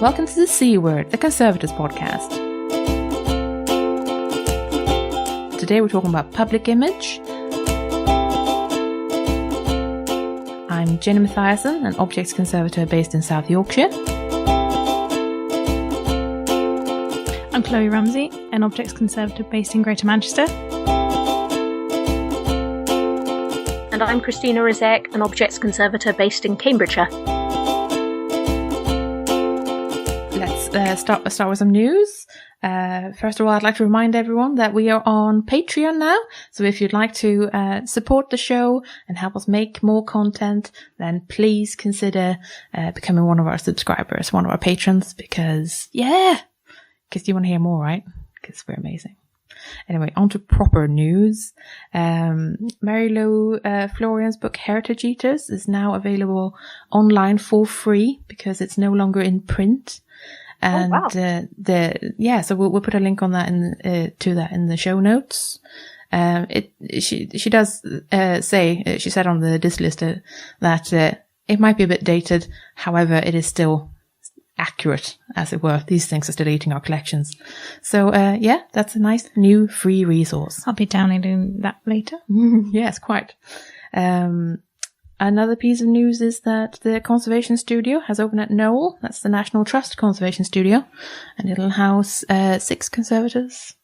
Welcome to the C Word, the Conservators podcast. Today we're talking about public image. I'm Jenny Mathiasson, an objects conservator based in South Yorkshire. I'm Chloe Ramsey, an objects conservator based in Greater Manchester. And I'm Christina, an objects conservator based in Cambridgeshire. Let's start with some news. First of all, I'd like to remind everyone that we are on Patreon now. So if you'd like to support the show and help us make more content, then please consider becoming one of our subscribers, one of our patrons, because you want to hear more, right? Because we're amazing. Anyway, on to proper news. Mary Lou Florian's book Heritage Eaters is now available online for free because it's no longer in print. And so we'll put a link on that to that in the show notes. She does say, she said on the disc list that it might be a bit dated, however it is still accurate, as it were. These things are still eating our collections. So that's a nice new free resource. I'll be downloading that later. Yes, quite. Another piece of news is that the Conservation Studio has opened at Knowle. That's the National Trust Conservation Studio. And it'll house 6 conservators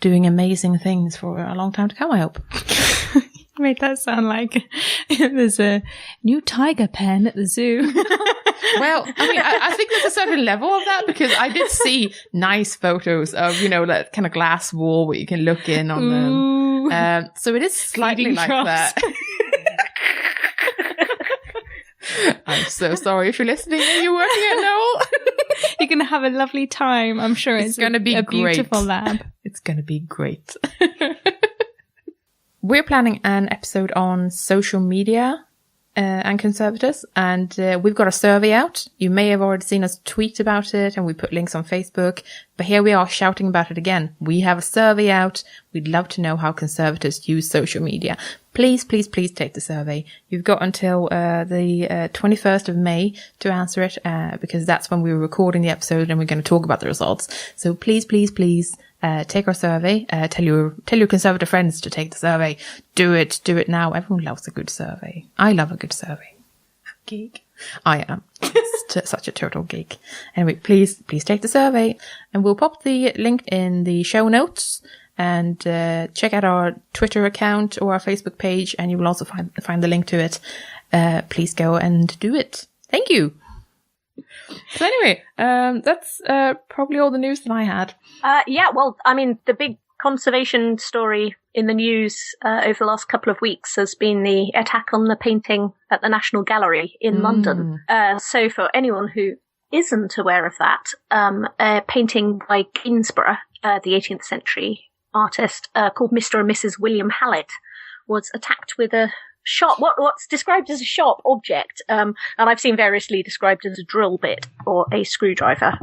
doing amazing things for a long time to come, I hope. You made that sound like there's a new tiger pen at the zoo. Well, I mean, I think there's a certain level of that because I did see nice photos of, that kind of glass wall where you can look in on them. So it is slightly like that. I'm so sorry if you're listening and you're working at Knowle. You're going to have a lovely time. I'm sure it's going to be a beautiful lab. It's going to be great. We're planning an episode on social media and conservators, and we've got a survey out. You may have already seen us tweet about it, and we put links on Facebook, but here we are shouting about it again. We have a survey out. We'd love to know how conservators use social media. Please, please, please take the survey. You've got until the 21st of May to answer it, because that's when we were recording the episode and we're going to talk about the results. So please, please, please take our survey. Tell your conservative friends to take the survey. Do it now. Everyone loves a good survey. I love a good survey. Geek. I am. Such a total geek. Anyway, please take the survey, and we'll pop the link in the show notes. And check out our Twitter account or our Facebook page, and you will also find the link to it. Please go and do it. Thank you. So anyway, that's probably all the news that I had. The big conservation story in the news over the last couple of weeks has been the attack on the painting at the National Gallery in London. So for anyone who isn't aware of that, a painting by Gainsborough, the 18th century artist, called Mr. and Mrs. William Hallett, was attacked with a sharp, what's described as a sharp object, and I've seen variously described as a drill bit or a screwdriver,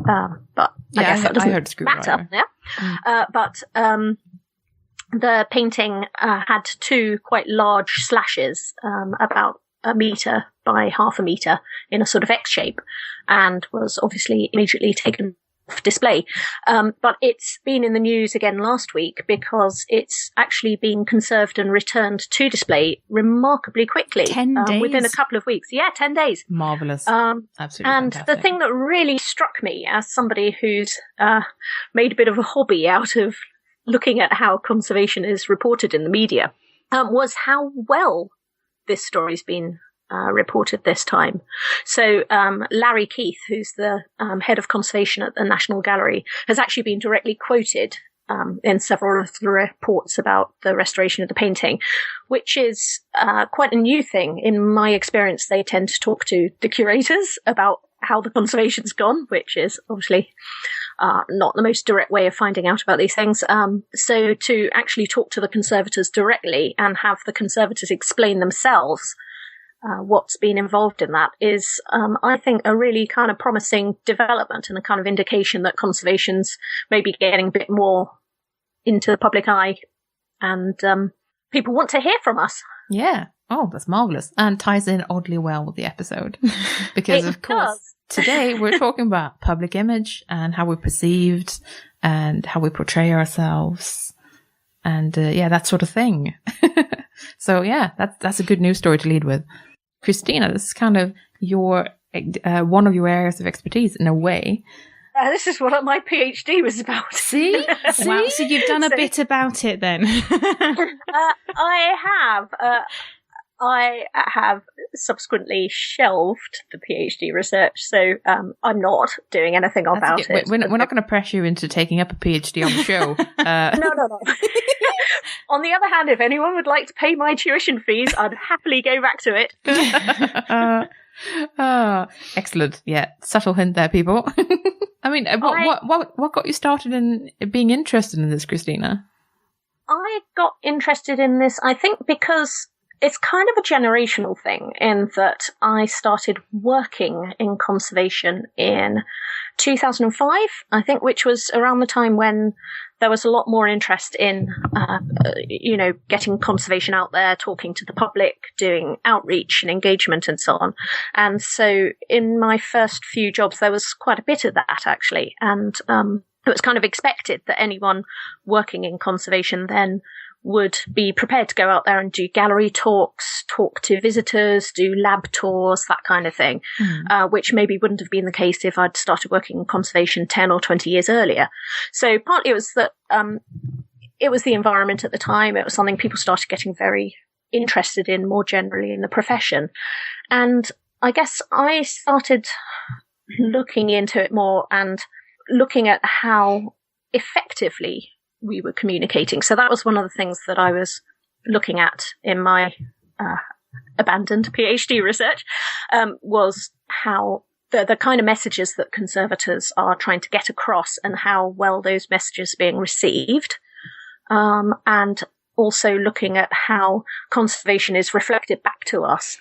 but I guess that doesn't matter. Yeah? But the painting had 2 quite large slashes, about 1 metre by half a metre, in a sort of X shape, and was obviously immediately taken display. But it's been in the news again last week because it's actually been conserved and returned to display remarkably quickly. 10 days? Within a couple of weeks. Yeah, 10 days. Marvellous. Absolutely and fantastic. The thing that really struck me as somebody who's made a bit of a hobby out of looking at how conservation is reported in the media was how well this story's been reported this time. So Larry Keith, who's the head of conservation at the National Gallery, has actually been directly quoted in several of the reports about the restoration of the painting, which is quite a new thing. In my experience, they tend to talk to the curators about how the conservation's gone, which is obviously not the most direct way of finding out about these things. So to actually talk to the conservators directly and have the conservators explain themselves what's been involved in that is, I think, a really kind of promising development and a kind of indication that conservation's maybe getting a bit more into the public eye, and people want to hear from us. Yeah. Oh, that's marvellous. And ties in oddly well with the episode. Because, of course, today we're talking about public image and how we're perceived and how we portray ourselves and that sort of thing. So yeah, that's a good news story to lead with. Christina, this is kind of your one of your areas of expertise in a way. This is what my PhD was about. See? Wow, so you've done a bit about it then. I have subsequently shelved the PhD research, so I'm not doing anything about it. We're not going to pressure you into taking up a PhD on the show. No. On the other hand, if anyone would like to pay my tuition fees, I'd happily go back to it. Excellent. Yeah, subtle hint there, people. I mean, what got you started in being interested in this, Christina? I got interested in this, I think, because it's kind of a generational thing in that I started working in conservation in 2005, I think, which was around the time when there was a lot more interest in, getting conservation out there, talking to the public, doing outreach and engagement and so on. And so in my first few jobs, there was quite a bit of that, actually. And it was kind of expected that anyone working in conservation then would be prepared to go out there and do gallery talks, talk to visitors, do lab tours, that kind of thing, which maybe wouldn't have been the case if I'd started working in conservation 10 or 20 years earlier. So partly it was that it was the environment at the time. It was something people started getting very interested in more generally in the profession. And I guess I started looking into it more and looking at how effectively we were communicating. So that was one of the things that I was looking at in my abandoned PhD research, was how the kind of messages that conservators are trying to get across and how well those messages are being received. And also looking at how conservation is reflected back to us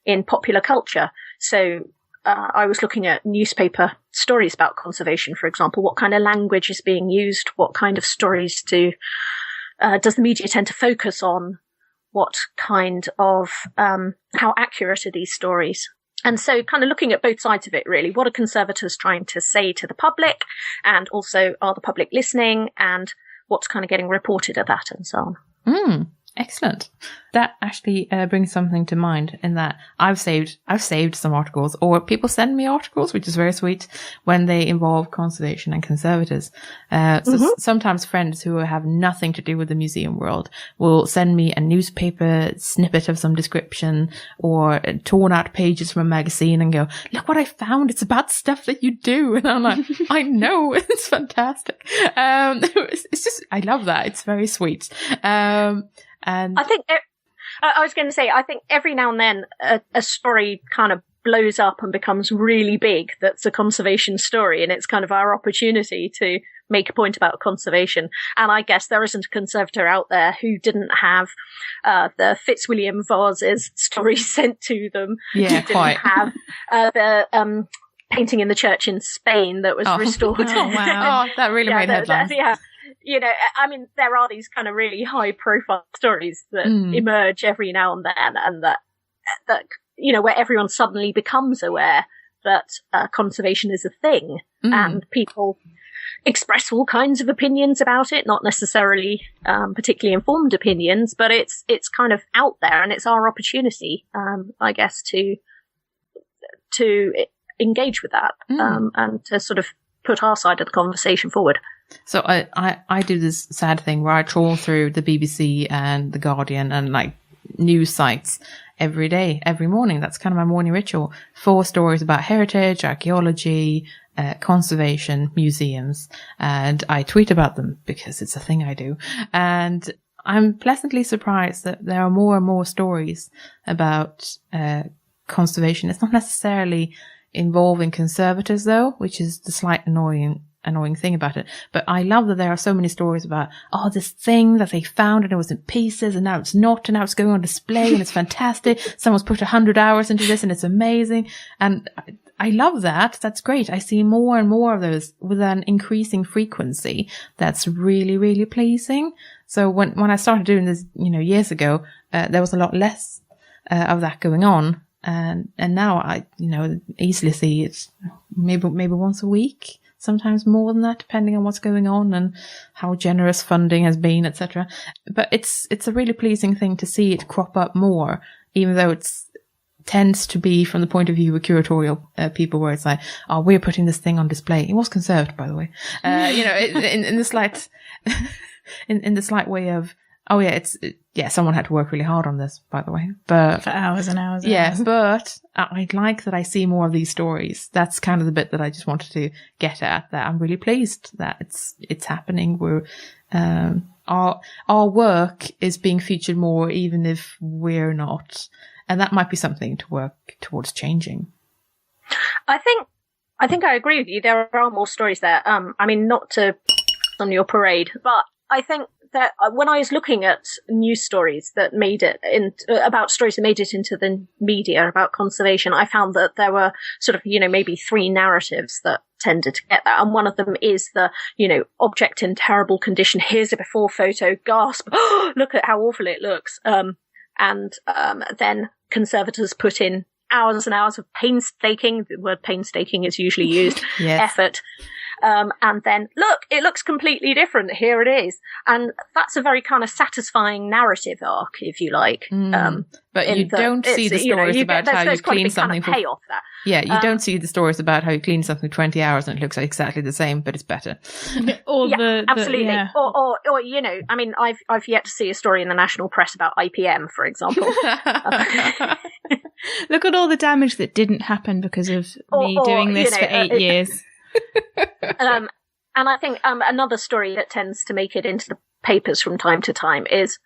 in popular culture. So I was looking at newspaper stories about conservation, for example. What kind of language is being used? What kind of stories does the media tend to focus on? What kind of, how accurate are these stories? And so kind of looking at both sides of it, really. What are conservators trying to say to the public? And also, are the public listening? And what's kind of getting reported at that and so on. Excellent. That actually brings something to mind in that I've saved some articles, or people send me articles, which is very sweet, when they involve conservation and conservators. Sometimes friends who have nothing to do with the museum world will send me a newspaper snippet of some description or torn out pages from a magazine and go, look what I found. It's about stuff that you do. And I'm like, I know, it's fantastic. It's just, I love that. It's very sweet. And I think I was going to say, I think every now and then a story kind of blows up and becomes really big. That's a conservation story, and it's kind of our opportunity to make a point about conservation. And I guess there isn't a conservator out there who didn't have the Fitzwilliam vases stories sent to them. Yeah, who didn't have the painting in the church in Spain that was restored. Oh, wow. That really made headlines. You know, I mean, there are these kind of really high-profile stories that emerge every now and then, and that you know, where everyone suddenly becomes aware that conservation is a thing, and people express all kinds of opinions about it, not necessarily particularly informed opinions, but it's kind of out there, and it's our opportunity, I guess, to engage with that and to sort of put our side of the conversation forward. So I do this sad thing where I trawl through the BBC and the Guardian and like news sites every day, every morning. That's kind of my morning ritual. 4 stories about heritage, archaeology, conservation, museums, and I tweet about them because it's a thing I do. And I'm pleasantly surprised that there are more and more stories about conservation. It's not necessarily involving conservators though, which is the slight annoying thing about it. But I love that there are so many stories about, this thing that they found and it was in pieces and now it's not, and now it's going on display and it's fantastic. Someone's put 100 hours into this and it's amazing. And I love that. That's great. I see more and more of those with an increasing frequency. That's really, really pleasing. So when I started doing this, years ago, there was a lot less of that going on. And now I, easily see it maybe once a week, sometimes more than that, depending on what's going on and how generous funding has been, etc. But it's a really pleasing thing to see it crop up more, even though tends to be from the point of view of curatorial people, where it's like, oh, we're putting this thing on display. It was conserved, by the way. In the slight, in the slight way of, oh yeah, someone had to work really hard on this, by the way, but for hours and hours. But I'd like that I see more of these stories. That's kind of the bit that I just wanted to get at. That I'm really pleased that it's happening. We're our work is being featured more, even if we're not. And that might be something to work towards changing. I think I agree with you. There are more stories there. Not to on your parade, but I think that when I was looking at news stories that made it about stories that made it into the media about conservation, I found that there were sort of, maybe 3 narratives that tended to get that. And one of them is the, object in terrible condition. Here's a before photo. Gasp. Oh, look at how awful it looks. Then conservators put in hours and hours of painstaking, the word painstaking is usually used, yes. effort. And then, look, it looks completely different. Here it is. And that's a very kind of satisfying narrative arc, if you like. But you don't see the stories about how you clean something for payoff there. Yeah, you don't see the stories about how you clean something for 20 hours and it looks exactly the same, but it's better. Absolutely. Yeah. Or I've yet to see a story in the national press about IPM, for example. Look at all the damage that didn't happen because of me doing this for 8 years. And I think another story that tends to make it into the papers from time to time is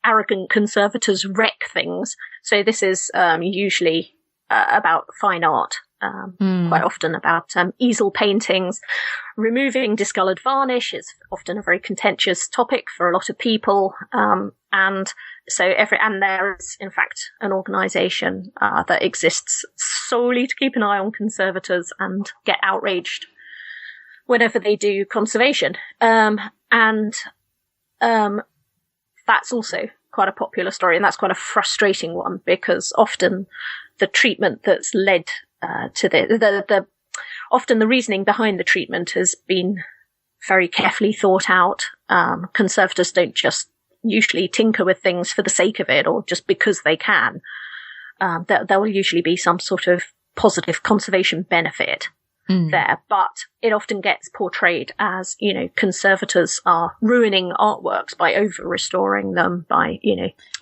arrogant conservators wreck things. So this is usually about fine art, quite often about easel paintings. Removing discoloured varnish is often a very contentious topic for a lot of people. And there is, in fact, an organisation that exists solely to keep an eye on conservators and get outraged whenever they do conservation. That's also quite a popular story, and that's quite a frustrating one, because often the treatment that's led to often the reasoning behind the treatment has been very carefully thought out. Conservators don't just usually tinker with things for the sake of it or just because they can. There will usually be some sort of positive conservation benefit there, but it often gets portrayed as, conservators are ruining artworks by over restoring them, by,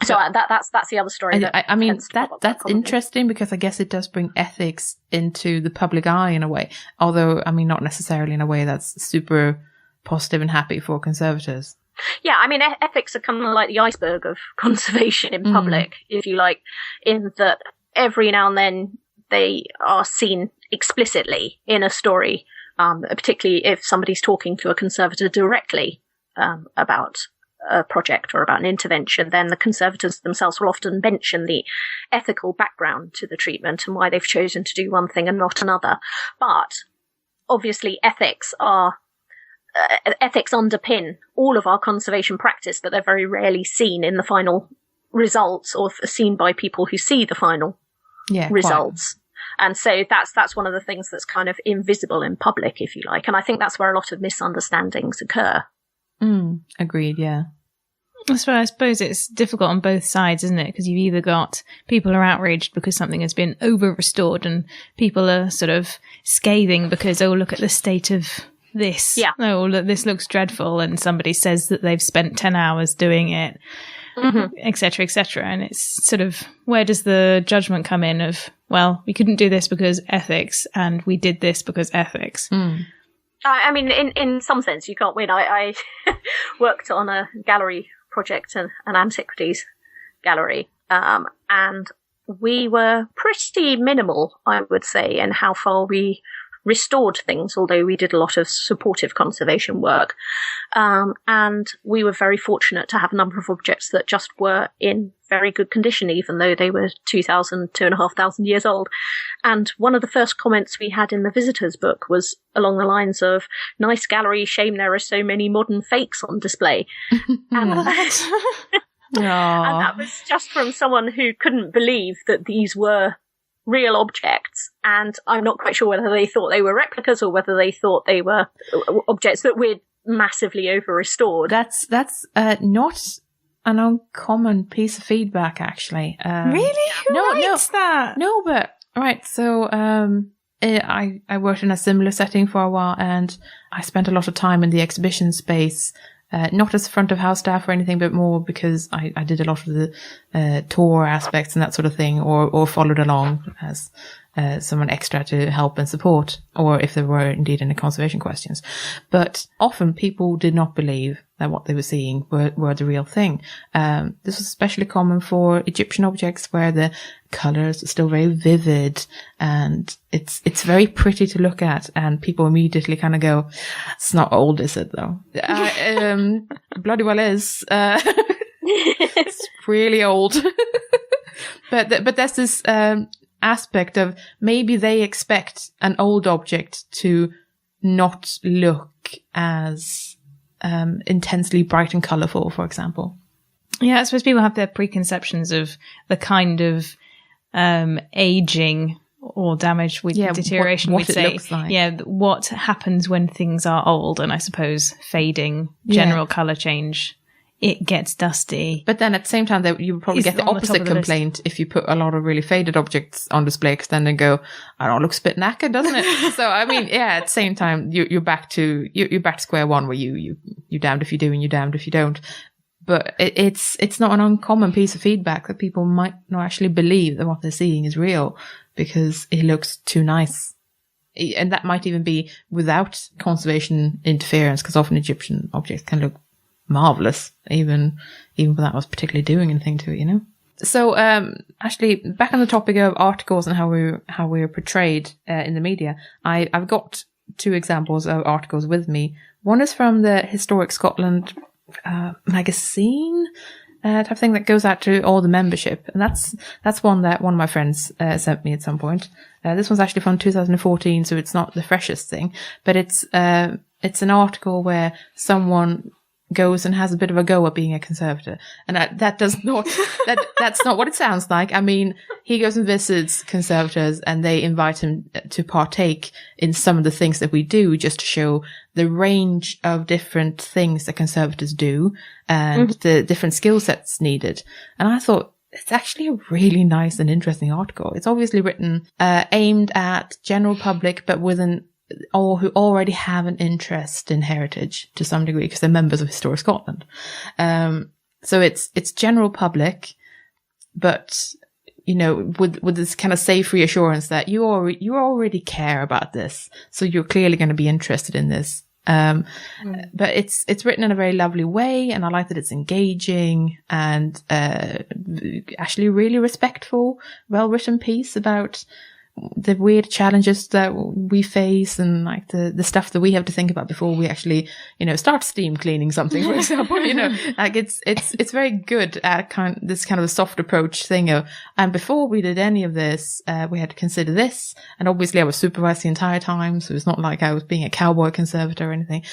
So that's the other story. That's interesting, because I guess it does bring ethics into the public eye in a way. Although, not necessarily in a way that's super positive and happy for conservators. Yeah, ethics are kind of like the iceberg of conservation in public, if you like, in that every now and then they are seen explicitly in a story, particularly if somebody's talking to a conservator directly about a project or about an intervention, then the conservators themselves will often mention the ethical background to the treatment and why they've chosen to do one thing and not another. But obviously ethics underpin all of our conservation practice, but they're very rarely seen in the final results or seen by people who see the final results. Quite. And so that's one of the things that's kind of invisible in public, if you like. And I think that's where a lot of misunderstandings occur. Agreed, yeah. So I suppose it's difficult on both sides, isn't it? Because you've either got people are outraged because something has been over-restored, and people are sort of scathing because, oh, look at the state of this. Yeah. Oh, look, this looks dreadful. And somebody says that they've spent 10 hours doing it, et cetera, et cetera. And it's sort of, where does the judgment come in of, well, we couldn't do this because ethics, and we did this because ethics. In some sense, you can't win. I worked on a gallery project, an antiquities gallery, and we were pretty minimal, I would say, in how far we restored things, although we did a lot of supportive conservation work. And we were very fortunate to have a number of objects that just were in very good condition, even though they were 2,500 years old. And one of the first comments we had in the visitors book was along the lines of, "Nice gallery, shame there are so many modern fakes on display." And And that was just from someone who couldn't believe that these were real objects. And I'm not quite sure whether they thought they were replicas or whether they thought they were objects that we'd massively over-restored. That's not an uncommon piece of feedback, actually. Really? Who writes that? No, but right. So I worked in a similar setting for a while, and I spent a lot of time in the exhibition space, not as front of house staff or anything, but more because I did a lot of the tour aspects and that sort of thing, or followed along as someone extra to help and support, or if there were indeed any conservation questions. But often people did not believe that what they were seeing were the real thing. This was especially common for Egyptian objects where the colors are still very vivid and it's very pretty to look at, and people immediately kind of go, it's not old, is it though? Bloody well is. It's really old. But there's this aspect of maybe they expect an old object to not look as intensely bright and colourful, for example. Yeah, I suppose people have their preconceptions of the kind of aging or damage with deterioration, what it looks like. Yeah, what happens when things are old, and I suppose fading, general colour change. It gets dusty. But then at the same time, you would probably get the opposite complaint if you put a lot of really faded objects on display, because then they go, "I don't know, looks a bit knackered, doesn't it?" So I mean, yeah, at the same time, you're back to square one, where you're damned if you do and you're damned if you don't. But it's not an uncommon piece of feedback that people might not actually believe that what they're seeing is real because it looks too nice. And that might even be without conservation interference, because often Egyptian objects can look marvelous, even without us particularly doing anything to it, you know. So, actually, back on the topic of articles and how we were portrayed in the media, I've got two examples of articles with me. One is from the Historic Scotland magazine type thing that goes out to all the membership, and that's one that one of my friends sent me at some point. This one's actually from 2014, so it's not the freshest thing, but it's an article where someone goes and has a bit of a go at being a conservator, and that's not what it sounds like. I mean, he goes and visits conservators and they invite him to partake in some of the things that we do, just to show the range of different things that conservators do and the different skill sets needed. And I thought, it's actually a really nice and interesting article. It's obviously written aimed at general public, but or who already have an interest in heritage to some degree, because they're members of Historic Scotland. So it's general public, but, you know, with this kind of safe reassurance that you already care about this, so you're clearly going to be interested in this. But it's written in a very lovely way, and I like that it's engaging and actually really respectful, well-written piece about the weird challenges that we face, and like the stuff that we have to think about before we actually, you know, start steam cleaning something, for example. You know, like it's very good at this kind of a soft approach thing of, and before we did any of this, we had to consider this, and obviously I was supervised the entire time, so it's not like I was being a cowboy conservator or anything.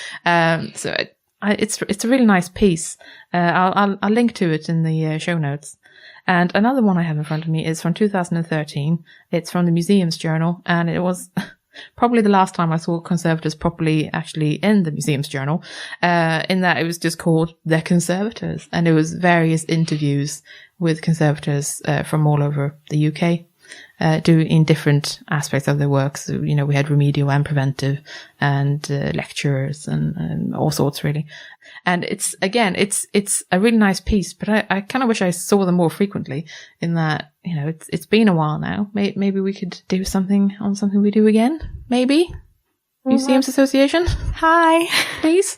So it's a really nice piece. I'll link to it in the show notes. And another one I have in front of me is from 2013. It's from the Museum's Journal, and it was probably the last time I saw Conservators properly actually in the Museum's Journal, in that it was just called The Conservators, and it was various interviews with conservators from all over the UK, in different aspects of their work. So, you know, we had remedial and preventive, and lecturers and all sorts, really. And it's a really nice piece, but I kind of wish I saw them more frequently, in that, you know, it's been a while now. Maybe we could do something on something we do again. Maybe. Museums Association. Hi. Please.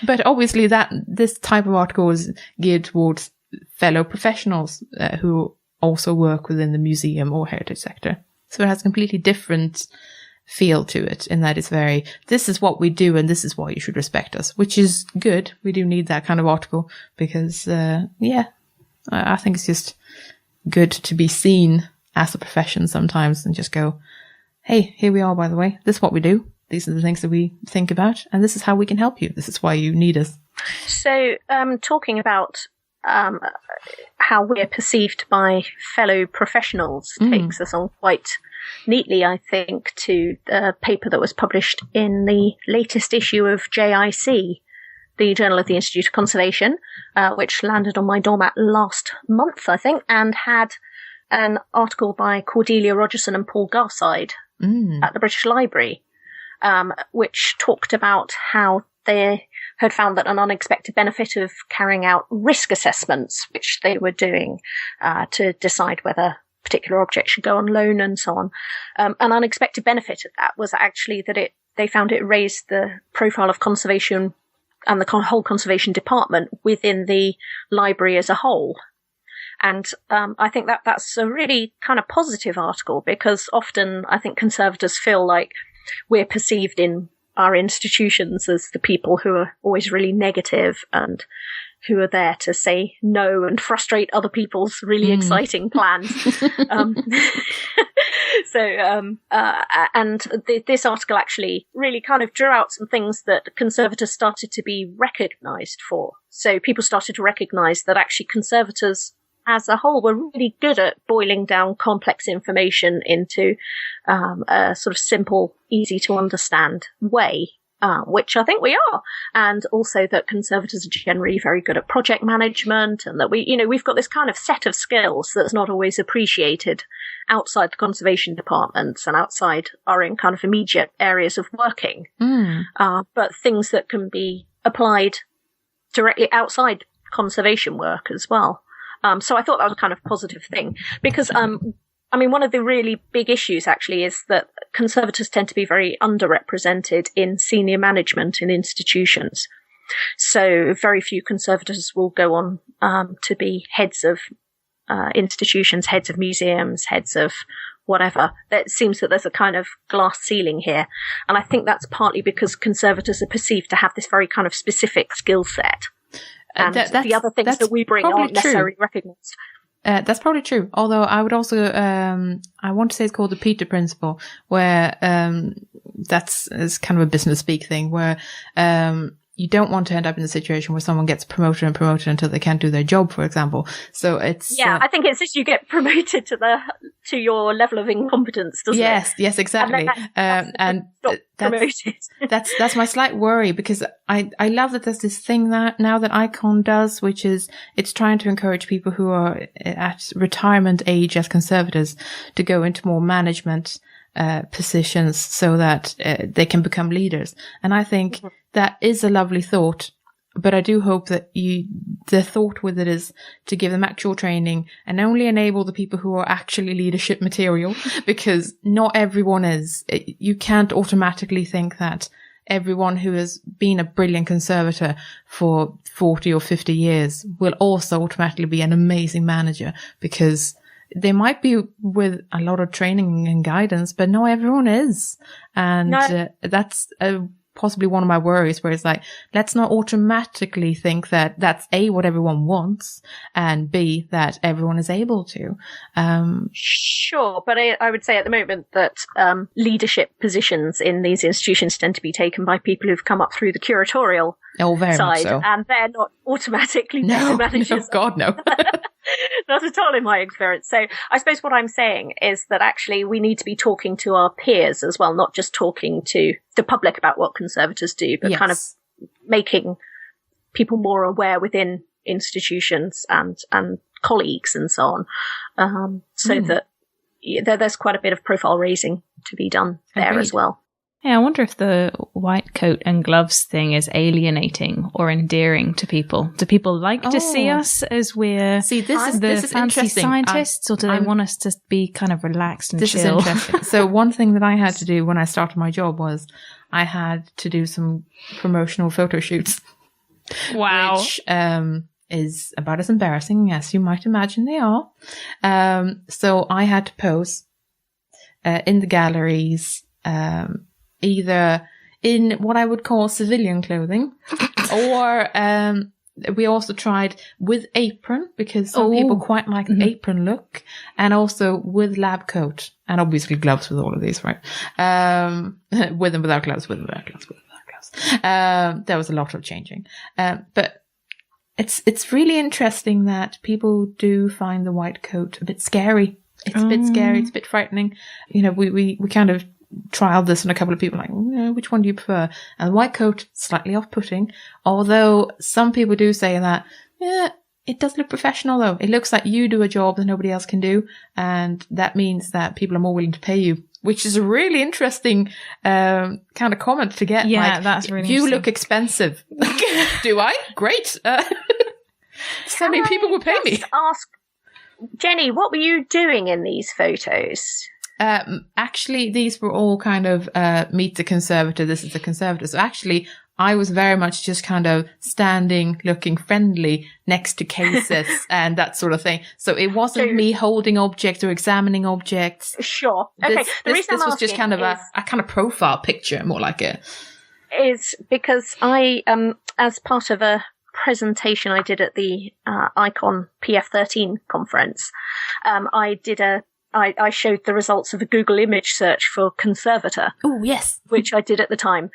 But obviously this type of article is geared towards fellow professionals who also work within the museum or heritage sector. So it has a completely different feel to it, in that it's very, this is what we do and this is why you should respect us, which is good. We do need that kind of article because, I think it's just good to be seen as a profession sometimes and just go, hey, here we are, by the way. This is what we do. These are the things that we think about, and this is how we can help you. This is why you need us. So, talking about how we're perceived by fellow professionals takes us on quite neatly, I think, to the paper that was published in the latest issue of JIC, the Journal of the Institute of Conservation, which landed on my doormat last month, I think, and had an article by Cordelia Rogerson and Paul Garside at the British Library, which talked about how they had found that an unexpected benefit of carrying out risk assessments, which they were doing to decide whether particular objects should go on loan and so on. An unexpected benefit of that was actually that they found it raised the profile of conservation and the whole conservation department within the library as a whole. And I think that's a really kind of positive article, because often I think conservators feel like we're perceived in our institutions as the people who are always really negative and who are there to say no and frustrate other people's really exciting plans. This article actually really kind of drew out some things that conservators started to be recognised for. So people started to recognise that actually conservators as a whole were really good at boiling down complex information into a sort of simple, easy to understand way. Which I think we are, and also that conservators are generally very good at project management, and that we've got this kind of set of skills that's not always appreciated outside the conservation departments and outside our own kind of immediate areas of working, but things that can be applied directly outside conservation work as well. So I thought that was a kind of positive thing, because one of the really big issues actually is that conservators tend to be very underrepresented in senior management in institutions. So very few conservators will go on to be heads of institutions, heads of museums, heads of whatever. It seems that there's a kind of glass ceiling here. And I think that's partly because conservators are perceived to have this very kind of specific skill set. And the other things that we bring aren't necessarily recognised. That's probably true. Although I would also, I want to say it's called the Peter Principle, where is kind of a business speak thing, where you don't want to end up in a situation where someone gets promoted and promoted until they can't do their job, for example. So it's I think it's just you get promoted to your level of incompetence, doesn't it? Yes, exactly. And that's my slight worry, because I love that there's this thing that now that Icon does, which is it's trying to encourage people who are at retirement age as conservators to go into more management positions so that they can become leaders. And I think that is a lovely thought, but I do hope that the thought with it is to give them actual training and only enable the people who are actually leadership material, because not everyone is. You can't automatically think that everyone who has been a brilliant conservator for 40 or 50 years will also automatically be an amazing manager, because they might be with a lot of training and guidance, but not everyone is. And that's possibly one of my worries, where it's like, let's not automatically think that that's A, what everyone wants, and B, that everyone is able to. Sure, but I would say at the moment that leadership positions in these institutions tend to be taken by people who've come up through the curatorial side, so. And they're not automatically better managers. No, God, no. Not at all in my experience. So I suppose what I'm saying is that actually we need to be talking to our peers as well, not just talking to the public about what conservators do, but kind of making people more aware within institutions and colleagues and so on, so that there's quite a bit of profile raising to be done there as well. Yeah, I wonder if the white coat and gloves thing is alienating or endearing to people. Do people like to see us as we're this is fancy scientists, or do they want us to be kind of relaxed and chill? Is interesting. So one thing that I had to do when I started my job was I had to do some promotional photo shoots. Wow. Which is about as embarrassing as you might imagine they are. So I had to pose in the galleries, either in what I would call civilian clothing, or we also tried with apron, because some people quite like the apron look, and also with lab coat, and obviously gloves with all of these, right? With and without gloves, with and without gloves, with and without gloves. There was a lot of changing. But it's really interesting that people do find the white coat a bit scary. It's a bit scary. It's a bit frightening. You know, we kind of trialed this on a couple of people, like, which one do you prefer? And the white coat, slightly off-putting. Although some people do say that, it does look professional though. It looks like you do a job that nobody else can do. And that means that people are more willing to pay you, which is a really interesting kind of comment to get. Yeah, like, that's really you interesting. look expensive. Do I? Great. So many people will pay me. Ask Jenny, what were you doing in these photos? Actually, these were all kind of meet the conservator. This is the conservator. So actually, I was very much just kind of standing, looking friendly next to cases and that sort of thing. So it wasn't me holding objects or examining objects. Sure. Okay. This was just kind of a kind of profile picture, more like it. Is because I, as part of a presentation I did at the Icon PF13 conference, I showed the results of a Google image search for conservator. Oh, yes. Which I did at the time,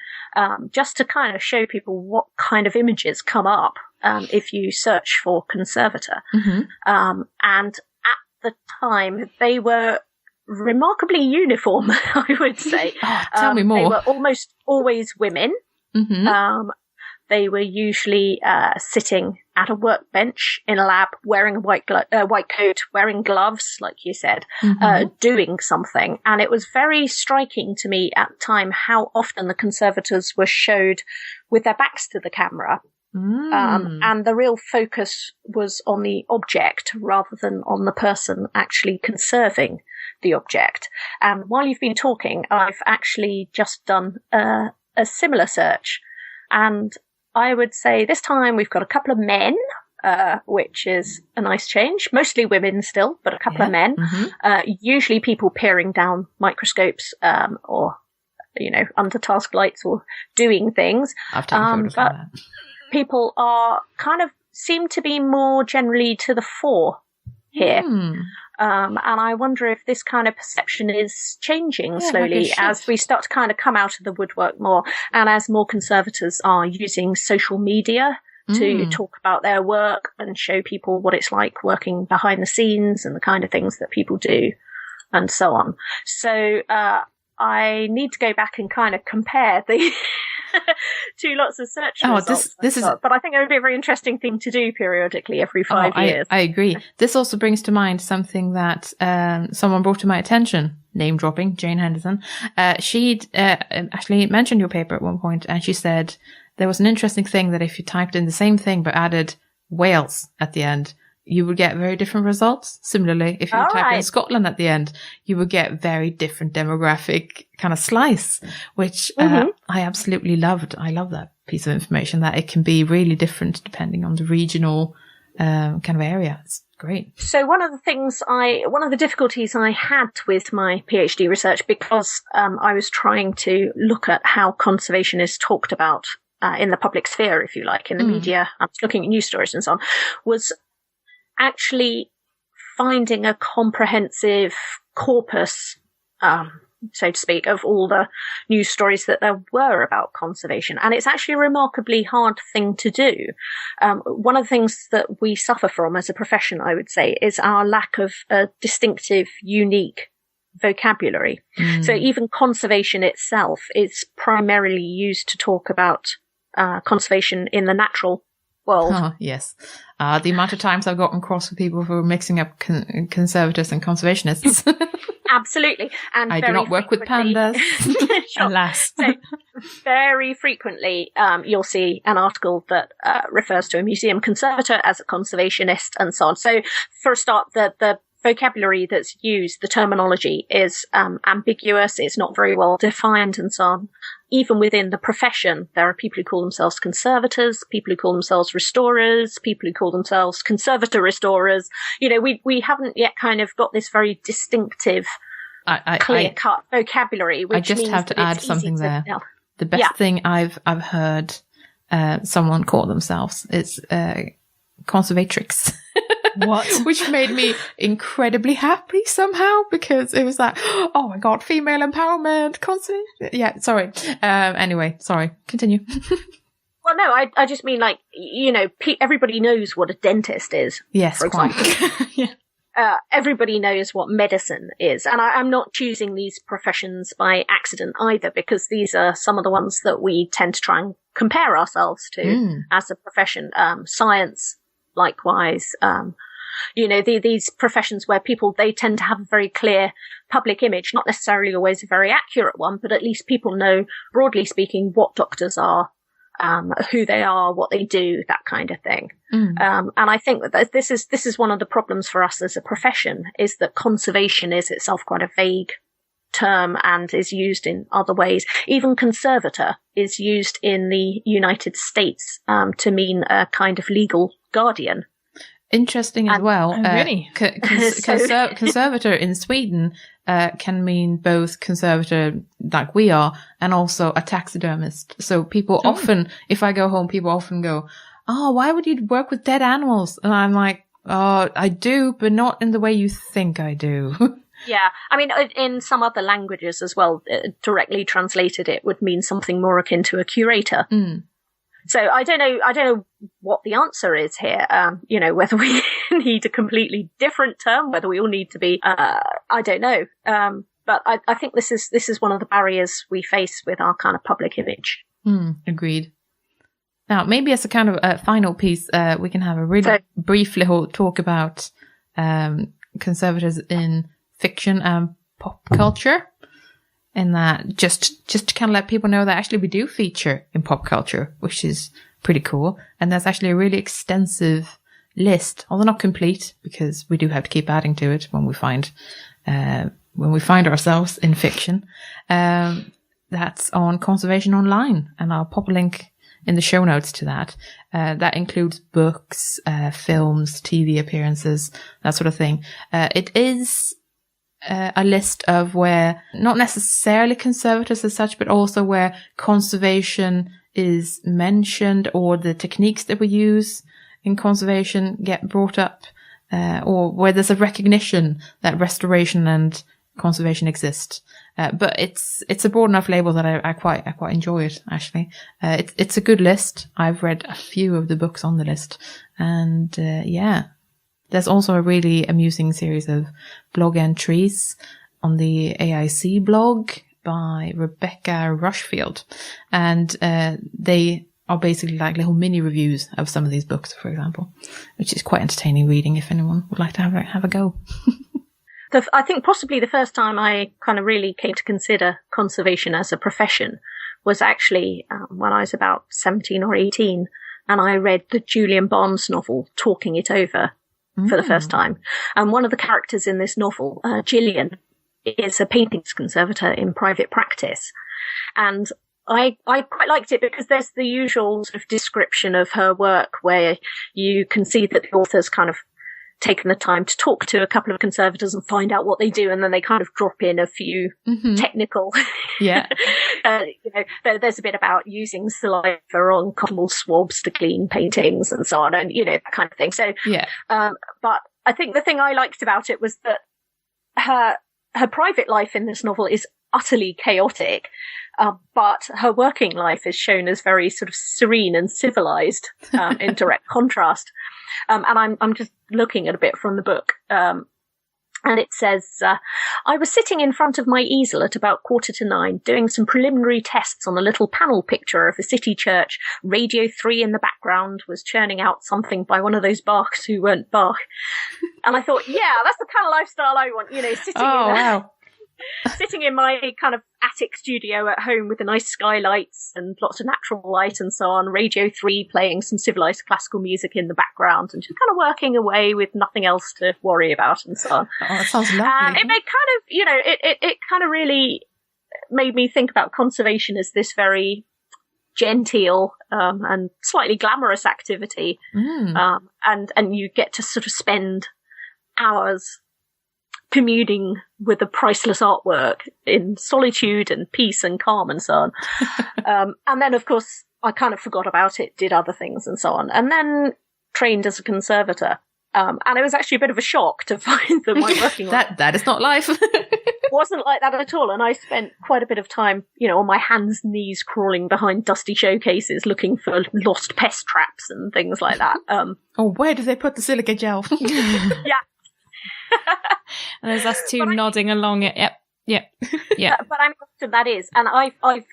just to kind of show people what kind of images come up if you search for conservator. Mm-hmm. And at the time, they were remarkably uniform, I would say. Oh, tell me more. They were almost always women. Mm-hmm. They were usually sitting at a workbench in a lab, wearing a white coat, wearing gloves, like you said, doing something. And it was very striking to me at the time how often the conservators were showed with their backs to the camera. And the real focus was on the object rather than on the person actually conserving the object. And while you've been talking, I've actually just done a similar search. And I would say this time we've got a couple of men, which is a nice change. Mostly women still, but a couple of men. Mm-hmm. Usually people peering down microscopes or, under task lights or doing things. I've taken photos but of that. People are kind of seem to be more generally to the fore here. And I wonder if this kind of perception is changing slowly as we start to kind of come out of the woodwork more, and as more conservators are using social media to talk about their work and show people what it's like working behind the scenes and the kind of things that people do and so on. So I need to go back and kind of compare the two lots of search results. But I think it would be a very interesting thing to do periodically every 5 years. I agree. This also brings to mind something that someone brought to my attention, name dropping, Jane Henderson. She'd actually mentioned your paper at one point, and she said there was an interesting thing that if you typed in the same thing but added Wales at the end, you would get very different results. Similarly, if you type in Scotland at the end, you would get very different demographic kind of slice, which I absolutely loved. I love that piece of information, that it can be really different depending on the regional kind of area. It's great. So one of the difficulties I had with my PhD research, because I was trying to look at how conservation is talked about in the public sphere, if you like, in the media, I was looking at news stories and so on, was actually finding a comprehensive corpus, so to speak, of all the news stories that there were about conservation. And it's actually a remarkably hard thing to do. One of the things that we suffer from as a profession, I would say, is our lack of a distinctive, unique vocabulary. So even conservation itself is primarily used to talk about conservation in the natural world. Oh, yes. The amount of times I've gotten cross with people who are mixing up conservators and conservationists. Absolutely. And I do not work with pandas. Sure. Alas. So very frequently, you'll see an article that refers to a museum conservator as a conservationist and so on. So for a start, the vocabulary that's used, the terminology is ambiguous. It's not very well defined and so on. Even within the profession, there are people who call themselves conservators, people who call themselves restorers, people who call themselves conservator restorers. We haven't yet kind of got this very distinctive, clear-cut vocabulary. Which I just have to add something there. The best thing I've heard someone call themselves is conservatrix. What? Which made me incredibly happy somehow, because it was like, oh my God, female empowerment, conservation. Yeah, sorry. Anyway, sorry. Continue. Well, no, I just mean like, everybody knows what a dentist is. Yes, for example. Yeah. Everybody knows what medicine is. And I'm not choosing these professions by accident either, because these are some of the ones that we tend to try and compare ourselves to as a profession. Science, likewise. These professions where people, they tend to have a very clear public image, not necessarily always a very accurate one, but at least people know, broadly speaking, what doctors are, who they are, what they do, that kind of thing. And I think that this is one of the problems for us as a profession, is that conservation is itself quite a vague term and is used in other ways. Even conservator is used in the United States to mean a kind of legal guardian. Interesting as well. Really? Conservator in Sweden can mean both conservator, like we are, and also a taxidermist. So people often, if I go home, people often go, "Oh, why would you work with dead animals?" And I'm like, "Oh, I do, but not in the way you think I do." Yeah, I mean, in some other languages as well, directly translated, it would mean something more akin to a curator. So I don't know what the answer is here. Whether we need a completely different term, whether we all need to be, I don't know. But I think this is one of the barriers we face with our kind of public image. Agreed. Now, maybe as a kind of final piece, we can have a really brief little talk about conservators in fiction and pop culture. And that just to kind of let people know that actually we do feature in pop culture, which is pretty cool. And there's actually a really extensive list, although not complete, because we do have to keep adding to it when we find ourselves in fiction. That's on Conservation Online, and I'll pop a link in the show notes to that. That includes books, films, TV appearances, that sort of thing. It is a list of where, not necessarily conservators as such, but also where conservation is mentioned, or the techniques that we use in conservation get brought up, or where there's a recognition that restoration and conservation exist. But it's a broad enough label that I quite enjoy it, actually. It's a good list. I've read a few of the books on the list, and yeah. There's also a really amusing series of blog entries on the AIC blog by Rebecca Rushfield. And they are basically like little mini reviews of some of these books, for example, which is quite entertaining reading if anyone would like to have a go. I think possibly the first time I kind of really came to consider conservation as a profession was actually when I was about 17 or 18, and I read the Julian Barnes novel, Talking It Over, for the first time. And one of the characters in this novel, Gillian, is a paintings conservator in private practice. And I quite liked it because there's the usual sort of description of her work where you can see that the author's kind of taken the time to talk to a couple of conservators and find out what they do, and then they kind of drop in a few technical. Yeah. There's a bit about using saliva on cotton swabs to clean paintings and so on, and that kind of thing. So, yeah. But I think the thing I liked about it was that her private life in this novel is utterly chaotic, but her working life is shown as very sort of serene and civilized, in direct contrast. And I'm just looking at a bit from the book. And it says, I was sitting in front of my easel at about 9:15, doing some preliminary tests on a little panel picture of a city church. Radio 3 in the background was churning out something by one of those Bachs who weren't Bach. And I thought, yeah, that's the kind of lifestyle I want, sitting in my kind of attic studio at home with the nice skylights and lots of natural light and so on, Radio 3 playing some civilized classical music in the background, and just kind of working away with nothing else to worry about and so on. Oh, that sounds lovely. And it made kind of, it kind of really made me think about conservation as this very genteel and slightly glamorous activity. And you get to sort of spend hours communing with the priceless artwork in solitude and peace and calm and so on. And then, of course, I kind of forgot about it, did other things and so on, and then trained as a conservator. And it was actually a bit of a shock to find that my working life... that is not life. wasn't like that at all. And I spent quite a bit of time, on my hands and knees crawling behind dusty showcases looking for lost pest traps and things like that. Where do they put the silica gel? Yeah. And there's us two nodding along it. Yep. But I mean, that is, and I've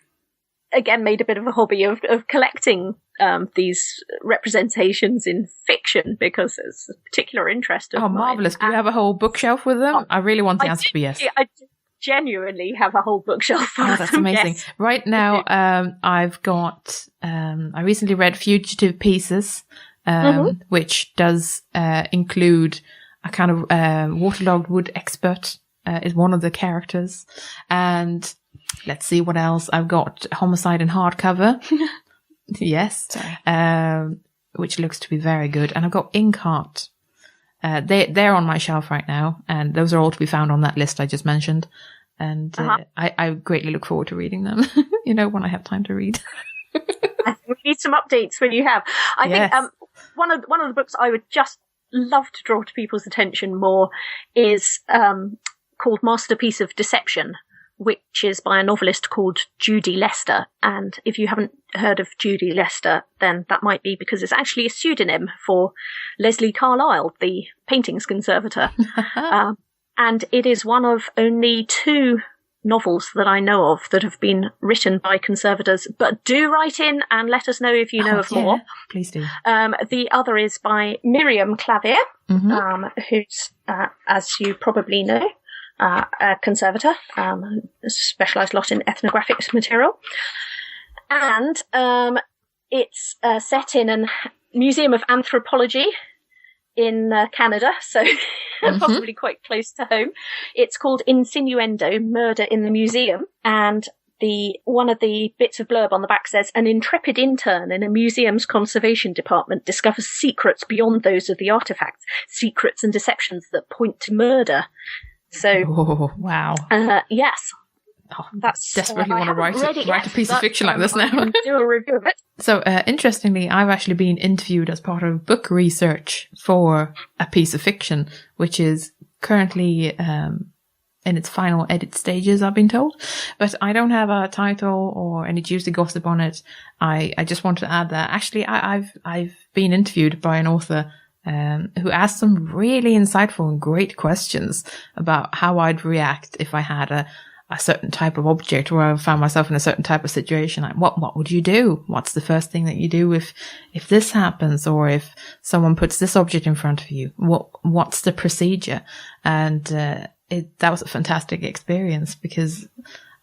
again made a bit of a hobby of collecting these representations in fiction because it's a particular interest of mine. Marvellous. Do you have a whole bookshelf with them? I really want the answer to be yes. I genuinely have a whole bookshelf full of them. That's amazing. Yes. Right now, I've got, I recently read Fugitive Pieces, which does include a kind of waterlogged wood expert is one of the characters. And let's see what else. I've got Homicide in hardcover. Yes. Which looks to be very good. And I've got Inkheart. They're on my shelf right now, and those are all to be found on that list I just mentioned. And I greatly look forward to reading them, when I have time to read. We need some updates when you have. I think one of the books I would just love to draw to people's attention more is called Masterpiece of Deception, which is by a novelist called Judy Lester. And if you haven't heard of Judy Lester, then that might be because it's actually a pseudonym for Leslie Carlisle, the paintings conservator. And it is one of only 2 novels that I know of that have been written by conservators. But do write in and let us know if you know of more. Please do. The other is by Miriam Clavier, who's, as you probably know, a conservator, specialised a lot in ethnographic material. And it's set in a museum of anthropology in Canada, so possibly quite close to home. It's called Insinuendo, Murder in the Museum, and one of the bits of blurb on the back says, an intrepid intern in a museum's conservation department discovers secrets beyond those of the artefacts, secrets and deceptions that point to murder. So, wow. Yes. That's desperately want to write a piece of fiction like this now. Do a review of it. So, interestingly, I've actually been interviewed as part of book research for a piece of fiction, which is currently in its final edit stages, I've been told. But I don't have a title or any juicy gossip on it. I just want to add that actually I've been interviewed by an author who asked some really insightful and great questions about how I'd react if I had a certain type of object, or I found myself in a certain type of situation. Like, what would you do? What's the first thing that you do if this happens, or if someone puts this object in front of you? What's the procedure? And that was a fantastic experience because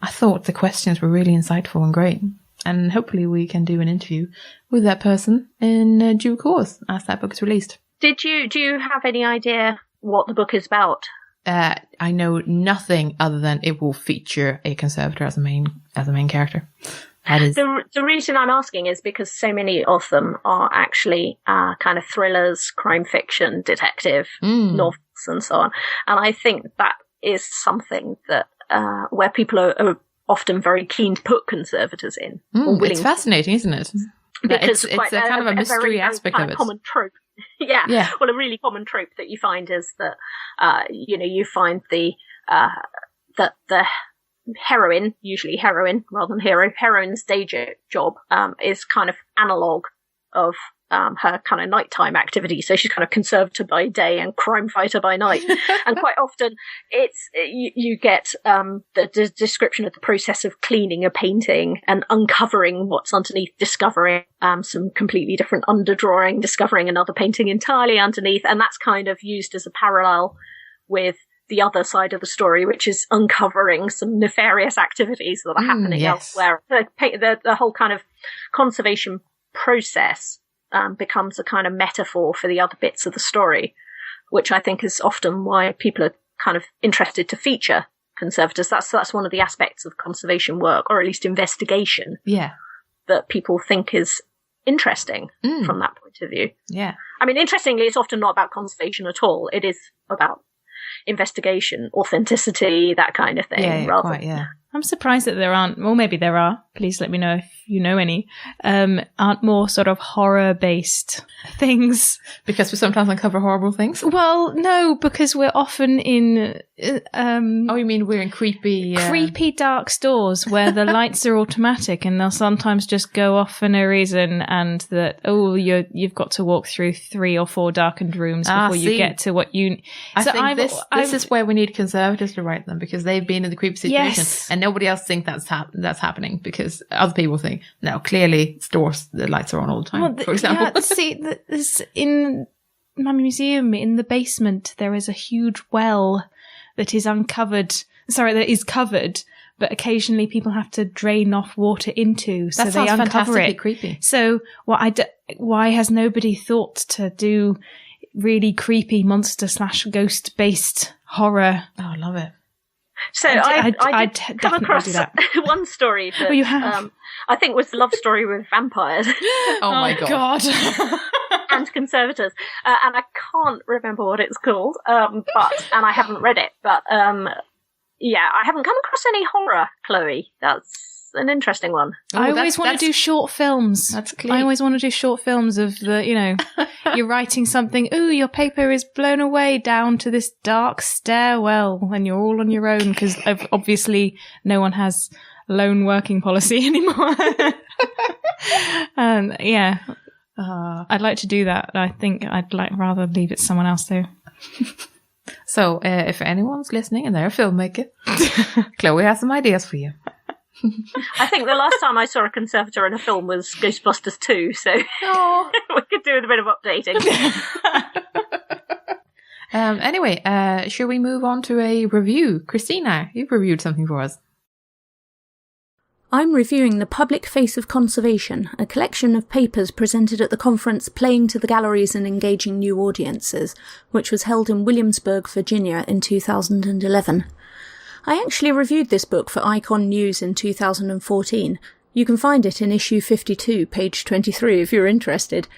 I thought the questions were really insightful and great. And hopefully we can do an interview with that person in due course as that book is released. Do you have any idea what the book is about? I know nothing other than it will feature a conservator as a main character. That is the reason I'm asking is because so many of them are actually kind of thrillers, crime fiction, detective novels, and so on. And I think that is something that where people are often very keen to put conservators in. It's fascinating, isn't it? Because it's a kind of a mystery aspect of it. Common trope. Yeah. Well, a really common trope that you find is that you find the heroine, usually heroine rather than hero, heroine's day job is kind of analogue of her kind of nighttime activity. So she's kind of conservator by day and crime fighter by night. And quite often it's you get the description of the process of cleaning a painting and uncovering what's underneath, discovering some completely different underdrawing, discovering another painting entirely underneath. And that's kind of used as a parallel with the other side of the story, which is uncovering some nefarious activities that are happening elsewhere. The whole kind of conservation process becomes a kind of metaphor for the other bits of the story, which I think is often why people are kind of interested to feature conservators. That's one of the aspects of conservation work, or at least investigation, that people think is interesting from that point of view. Yeah. I mean, interestingly, it's often not about conservation at all. It is about investigation, authenticity, that kind of thing. Yeah, quite. I'm surprised that there aren't, well, maybe there are, please let me know if you know any, aren't more sort of horror-based things. Because we sometimes uncover horrible things? Well, no, because we're often in... oh, you mean we're in creepy... Creepy dark stores where the lights are automatic and they'll sometimes just go off for no reason, and that, you've got to walk through 3 or 4 darkened rooms before you get to what you... I think this is where we need conservators to write them, because they've been in the creepy situation. Yes. And nobody else thinks that's happening, because other people think, no, clearly stores, the lights are on all the time, for example. Yeah, see, in my museum, in the basement, there is a huge well that is covered, but occasionally people have to drain off water into, so they uncover it. Creepy. So why has nobody thought to do really creepy monster / ghost based horror? Oh, I love it. So I did come across one story that you have. I think was the love story with vampires. Oh my god. And conservators. And I can't remember what it's called, and I haven't read it, but yeah, I haven't come across any horror, Kloe. That's an interesting one. I always want to do short films. That's clear. I always want to do short films of you're writing something, your paper is blown away down to this dark stairwell and you're all on your own, because obviously no one has lone working policy anymore. And yeah, I'd like to do that. I think I'd rather leave it to someone else though. So if anyone's listening and they're a filmmaker, Kloe has some ideas for you. I think the last time I saw a conservator in a film was Ghostbusters 2, so we could do with a bit of updating. Anyway, should we move on to a review? Christina, you've reviewed something for us. I'm reviewing The Public Face of Conservation, a collection of papers presented at the conference Playing to the Galleries and Engaging New Audiences, which was held in Williamsburg, Virginia in 2011. I actually reviewed this book for Icon News in 2014. You can find it in issue 52, page 23 if you're interested.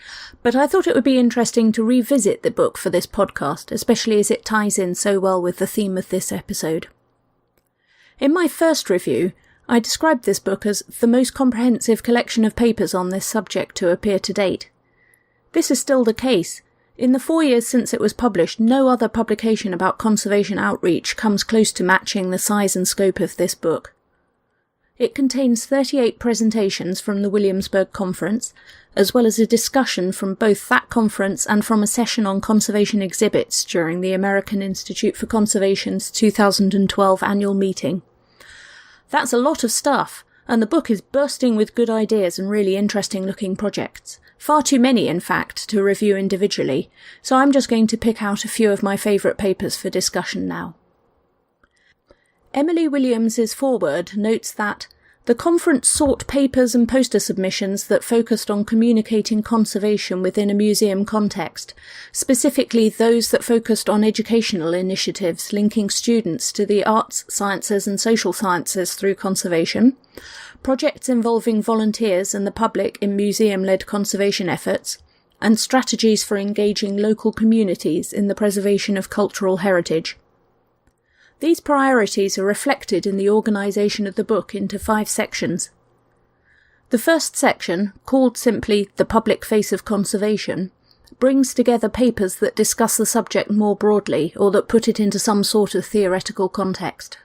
But I thought it would be interesting to revisit the book for this podcast, especially as it ties in so well with the theme of this episode. In my first review, I described this book as the most comprehensive collection of papers on this subject to appear to date. This is still the case. In the 4 years since it was published, no other publication about conservation outreach comes close to matching the size and scope of this book. It contains 38 presentations from the Williamsburg Conference, as well as a discussion from both that conference and from a session on conservation exhibits during the American Institute for Conservation's 2012 annual meeting. That's a lot of stuff, and the book is bursting with good ideas and really interesting-looking projects. Far too many, in fact, to review individually, so I'm just going to pick out a few of my favourite papers for discussion now. Emily Williams's foreword notes that the conference sought papers and poster submissions that focused on communicating conservation within a museum context, specifically those that focused on educational initiatives linking students to the arts, sciences and social sciences through conservation, projects involving volunteers and the public in museum-led conservation efforts, and strategies for engaging local communities in the preservation of cultural heritage. These priorities are reflected in the organisation of the book into 5 sections. The first section, called simply The Public Face of Conservation, brings together papers that discuss the subject more broadly or that put it into some sort of theoretical context.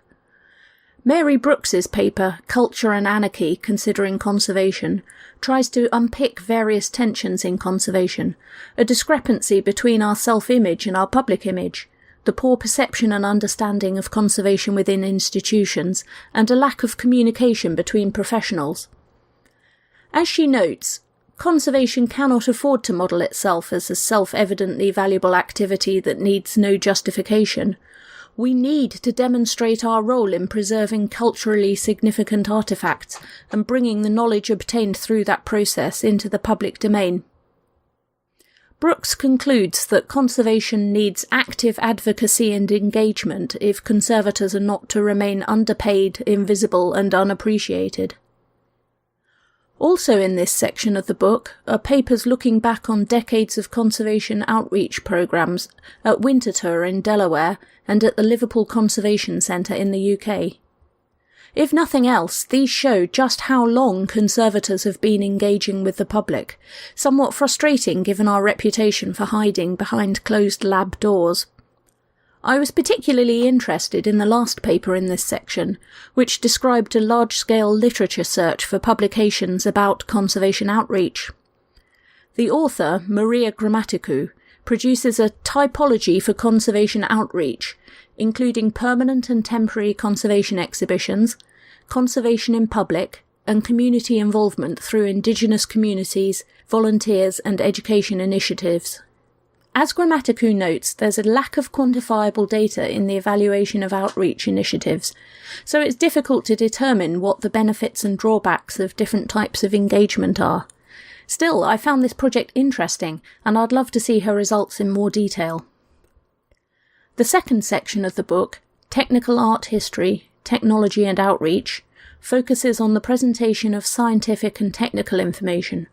Mary Brooks's paper, Culture and Anarchy, Considering Conservation, tries to unpick various tensions in conservation, a discrepancy between our self-image and our public image, the poor perception and understanding of conservation within institutions, and a lack of communication between professionals. As she notes, conservation cannot afford to model itself as a self-evidently valuable activity that needs no justification. We need to demonstrate our role in preserving culturally significant artefacts and bringing the knowledge obtained through that process into the public domain. Brooks concludes that conservation needs active advocacy and engagement if conservators are not to remain underpaid, invisible and unappreciated. Also in this section of the book are papers looking back on decades of conservation outreach programmes at Winterthur in Delaware and at the Liverpool Conservation Centre in the UK. If nothing else, these show just how long conservators have been engaging with the public, somewhat frustrating given our reputation for hiding behind closed lab doors. I was particularly interested in the last paper in this section, which described a large-scale literature search for publications about conservation outreach. The author, Maria Grammaticou, produces a typology for conservation outreach, including permanent and temporary conservation exhibitions, conservation in public, and community involvement through Indigenous communities, volunteers, and education initiatives. As Grammaticou notes, there's a lack of quantifiable data in the evaluation of outreach initiatives, so it's difficult to determine what the benefits and drawbacks of different types of engagement are. Still, I found this project interesting, and I'd love to see her results in more detail. The second section of the book, Technical Art History, Technology and Outreach, focuses on the presentation of scientific and technical information.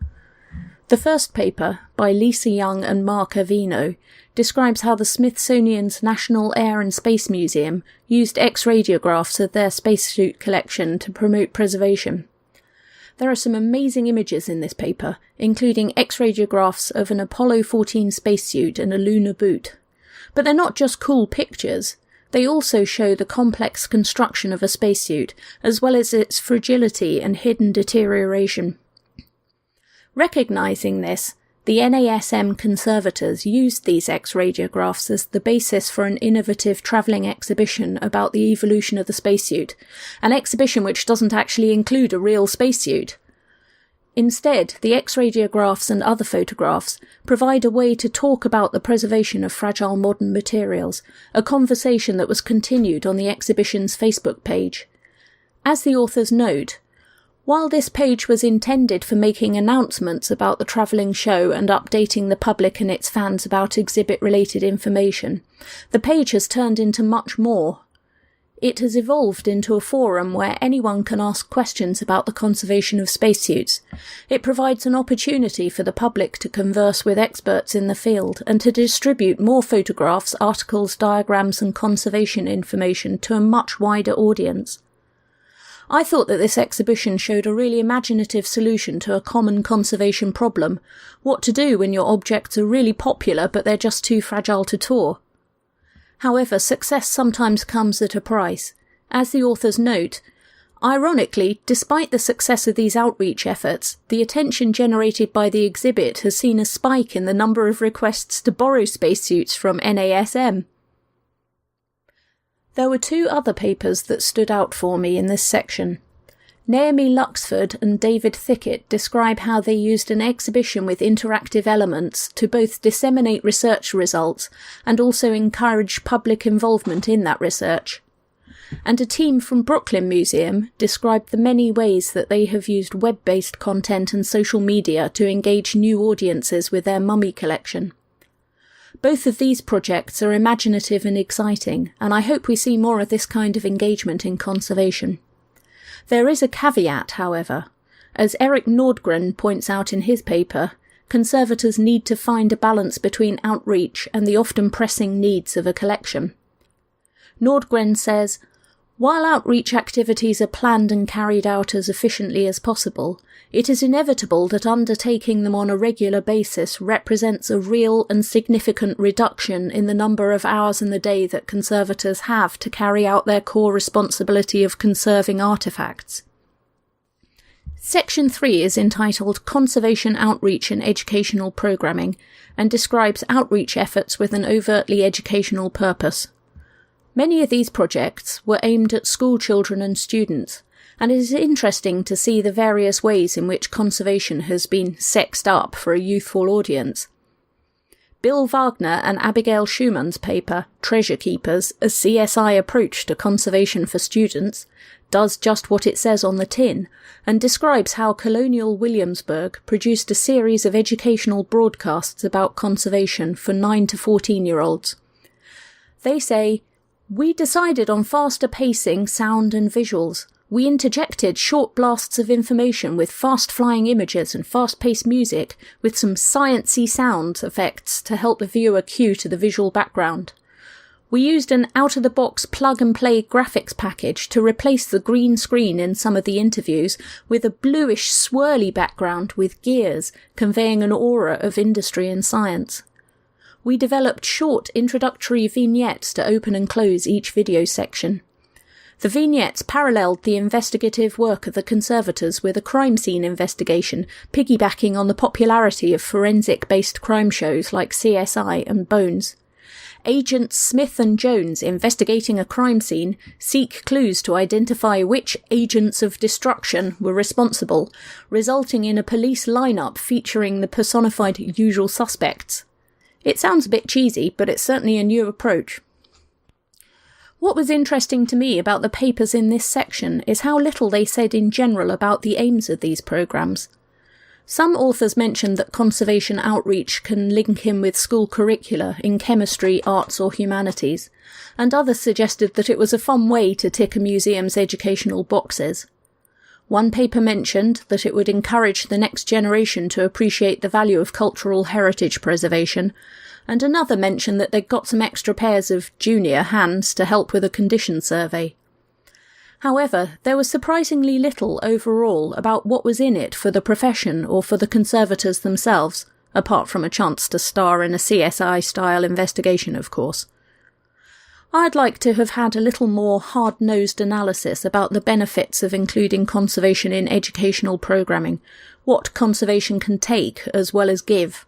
The first paper, by Lisa Young and Mark Avino, describes how the Smithsonian's National Air and Space Museum used X-radiographs of their spacesuit collection to promote preservation. There are some amazing images in this paper, including X-radiographs of an Apollo 14 spacesuit and a lunar boot. But they're not just cool pictures, they also show the complex construction of a spacesuit, as well as its fragility and hidden deterioration. Recognising this, the NASM Conservators used these X-radiographs as the basis for an innovative travelling exhibition about the evolution of the spacesuit, an exhibition which doesn't actually include a real spacesuit. Instead, the X-radiographs and other photographs provide a way to talk about the preservation of fragile modern materials, a conversation that was continued on the exhibition's Facebook page. As the authors note, while this page was intended for making announcements about the travelling show and updating the public and its fans about exhibit-related information, the page has turned into much more. It has evolved into a forum where anyone can ask questions about the conservation of spacesuits. It provides an opportunity for the public to converse with experts in the field and to distribute more photographs, articles, diagrams and conservation information to a much wider audience. I thought that this exhibition showed a really imaginative solution to a common conservation problem: what to do when your objects are really popular but they're just too fragile to tour. However, success sometimes comes at a price. As the authors note, ironically, despite the success of these outreach efforts, the attention generated by the exhibit has seen a spike in the number of requests to borrow spacesuits from NASM. There were two other papers that stood out for me in this section. Naomi Luxford and David Thickett describe how they used an exhibition with interactive elements to both disseminate research results and also encourage public involvement in that research. And a team from Brooklyn Museum described the many ways that they have used web-based content and social media to engage new audiences with their mummy collection. Both of these projects are imaginative and exciting, and I hope we see more of this kind of engagement in conservation. There is a caveat, however. As Eric Nordgren points out in his paper, conservators need to find a balance between outreach and the often pressing needs of a collection. Nordgren says, while outreach activities are planned and carried out as efficiently as possible, it is inevitable that undertaking them on a regular basis represents a real and significant reduction in the number of hours in the day that conservators have to carry out their core responsibility of conserving artefacts. Section 3 is entitled Conservation Outreach and Educational Programming and describes outreach efforts with an overtly educational purpose. Many of these projects were aimed at school children and students, and it is interesting to see the various ways in which conservation has been sexed up for a youthful audience. Bill Wagner and Abigail Schumann's paper, Treasure Keepers, a CSI approach to conservation for students, does just what it says on the tin, and describes how Colonial Williamsburg produced a series of educational broadcasts about conservation for 9 to 14-year-olds. They say, "We decided on faster pacing, sound and visuals. We interjected short blasts of information with fast-flying images and fast-paced music with some science-y sound effects to help the viewer cue to the visual background. We used an out-of-the-box plug-and-play graphics package to replace the green screen in some of the interviews with a bluish swirly background with gears, conveying an aura of industry and science. We developed short introductory vignettes to open and close each video section. The vignettes paralleled the investigative work of the Conservators with a crime scene investigation, piggybacking on the popularity of forensic-based crime shows like CSI and Bones. Agents Smith and Jones, investigating a crime scene, seek clues to identify which agents of destruction were responsible, resulting in a police lineup featuring the personified usual suspects. It sounds a bit cheesy, but it's certainly a new approach. What was interesting to me about the papers in this section is how little they said in general about the aims of these programmes. Some authors mentioned that conservation outreach can link in with school curricula in chemistry, arts or humanities, and others suggested that it was a fun way to tick a museum's educational boxes. One paper mentioned that it would encourage the next generation to appreciate the value of cultural heritage preservation, and another mentioned that they'd got some extra pairs of junior hands to help with a condition survey. However, there was surprisingly little overall about what was in it for the profession or for the Conservators themselves, apart from a chance to star in a CSI-style investigation, of course. I'd like to have had a little more hard-nosed analysis about the benefits of including conservation in educational programming, what conservation can take as well as give.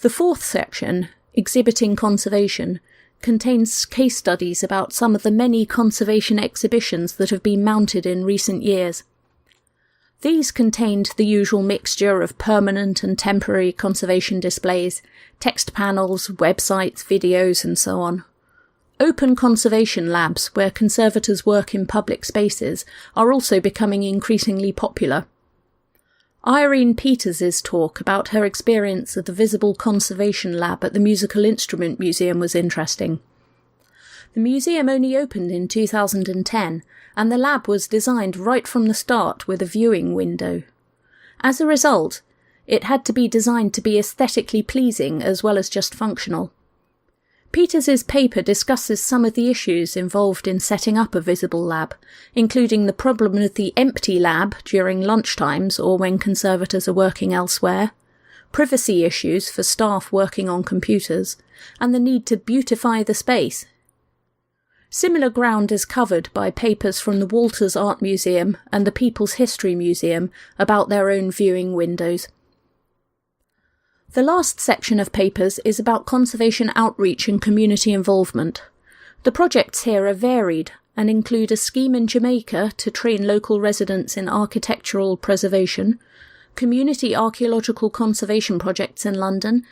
The fourth section, Exhibiting Conservation, contains case studies about some of the many conservation exhibitions that have been mounted in recent years. These contained the usual mixture of permanent and temporary conservation displays, text panels, websites, videos, and so on. Open conservation labs, where conservators work in public spaces, are also becoming increasingly popular. Irene Peters' talk about her experience at the Visible Conservation Lab at the Musical Instrument Museum was interesting. The museum only opened in 2010, and the lab was designed right from the start with a viewing window. As a result, it had to be designed to be aesthetically pleasing as well as just functional. Peters' paper discusses some of the issues involved in setting up a visible lab, including the problem of the empty lab during lunchtimes or when conservators are working elsewhere, privacy issues for staff working on computers, and the need to beautify the space. Similar ground is covered by papers from the Walters Art Museum and the People's History Museum about their own viewing windows. The last section of papers is about conservation outreach and community involvement. The projects here are varied and include a scheme in Jamaica to train local residents in architectural preservation, community archaeological conservation projects in London,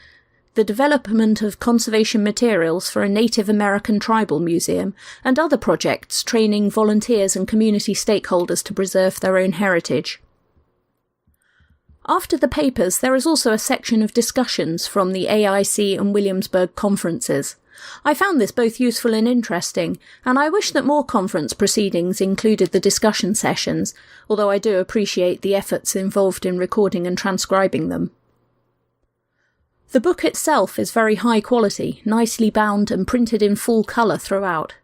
the development of conservation materials for a Native American tribal museum, and other projects training volunteers and community stakeholders to preserve their own heritage. After the papers, there is also a section of discussions from the AIC and Williamsburg conferences. I found this both useful and interesting, and I wish that more conference proceedings included the discussion sessions, although I do appreciate the efforts involved in recording and transcribing them. The book itself is very high quality, nicely bound and printed in full colour throughout.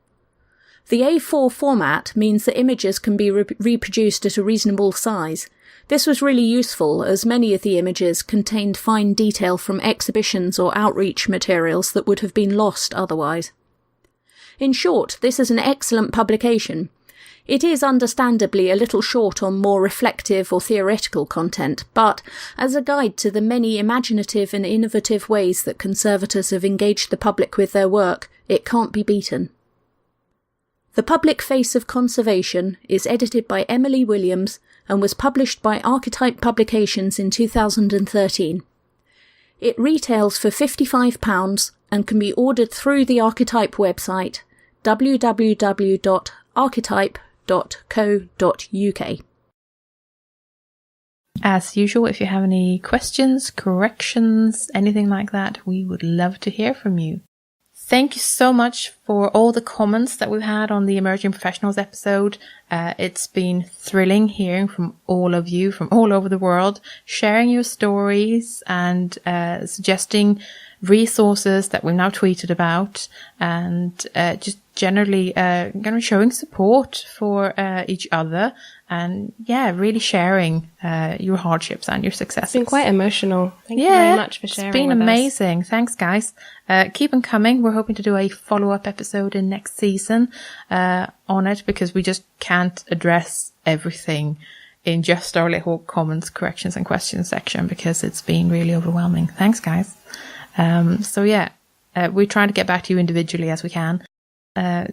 The A4 format means that images can be reproduced at a reasonable size. This was really useful, as many of the images contained fine detail from exhibitions or outreach materials that would have been lost otherwise. In short, this is an excellent publication. It is understandably a little short on more reflective or theoretical content, but as a guide to the many imaginative and innovative ways that conservators have engaged the public with their work, it can't be beaten. The Public Face of Conservation is edited by Emily Williams and was published by Articheck Publications in 2013. It retails for £55 and can be ordered through the Archetype website www.archetype.co.uk. As usual, if you have any questions, corrections, anything like that, we would love to hear from you. Thank you so much for all the comments that we've had on the Emerging Professionals episode. It's been thrilling hearing from all of you from all over the world, sharing your stories and suggesting resources that we've now tweeted about, and just generally showing support for each other, and really sharing your hardships and your successes. It's been quite emotional. Thank you very much for sharing. It's been amazing. Thanks, guys. Keep them coming. We're hoping to do a follow-up episode in next season on it, because we just can't address everything in just our little comments, corrections and questions section, because it's been really overwhelming. Thanks, guys. We're trying to get back to you individually as we can.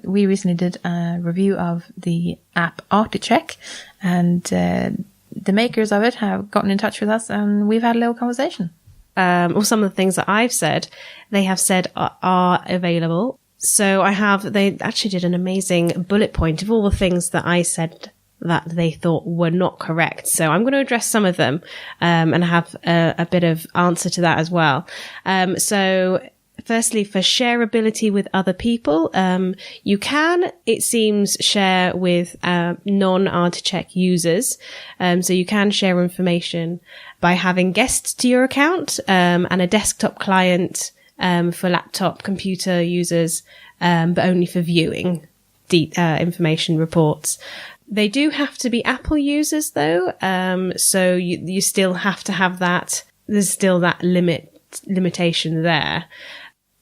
We recently did a review of the app Articheck, and the makers of it have gotten in touch with us, and we've had a little conversation. Or some of the things that I've said, they have said are available. So they actually did an amazing bullet point of all the things that I said that they thought were not correct. So I'm going to address some of them, and have a bit of answer to that as well. So firstly, for shareability with other people, you can, it seems, share with non-Articheck users. So you can share information by having guests to your account, and a desktop client for laptop computer users, but only for viewing information reports. They do have to be Apple users though, so you still have to have that. There's still that limitation there.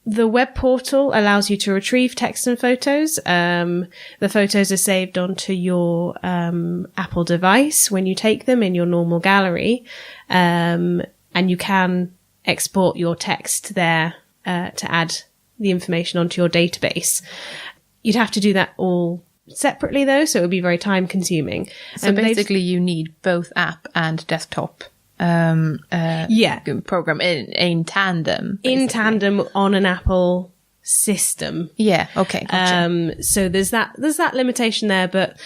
The web portal allows you to retrieve text and photos. The photos are saved onto your Apple device when you take them in your normal gallery, and you can export your text there to add the information onto your database. You'd have to do that all separately though, so it would be very time consuming. So basically you need both app and desktop program in tandem. Basically. In tandem on an Apple system. Yeah, okay. Gotcha. So there's that limitation there, but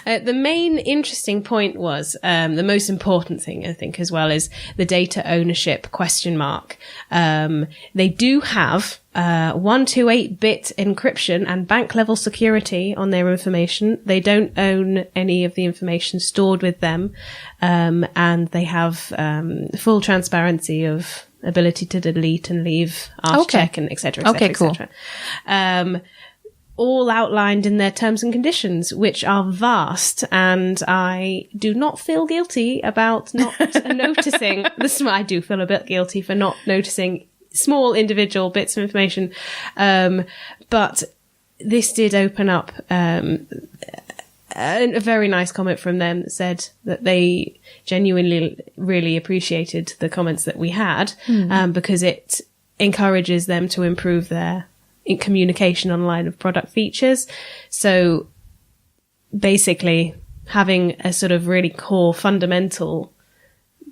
the main interesting point was the most important thing I think as well is the data ownership ? They do have 128-bit encryption and bank level security on their information. They don't own any of the information stored with them, and they have full transparency of ability to delete and leave Articheck and et cetera, cool. et cetera. All outlined in their terms and conditions, which are vast, and I do not feel guilty about not noticing this. I do feel a bit guilty for not noticing small individual bits of information, but this did open up a very nice comment from them that said that they genuinely really appreciated the comments that we had, because it encourages them to improve their communication online of product features. So basically having a sort of really core fundamental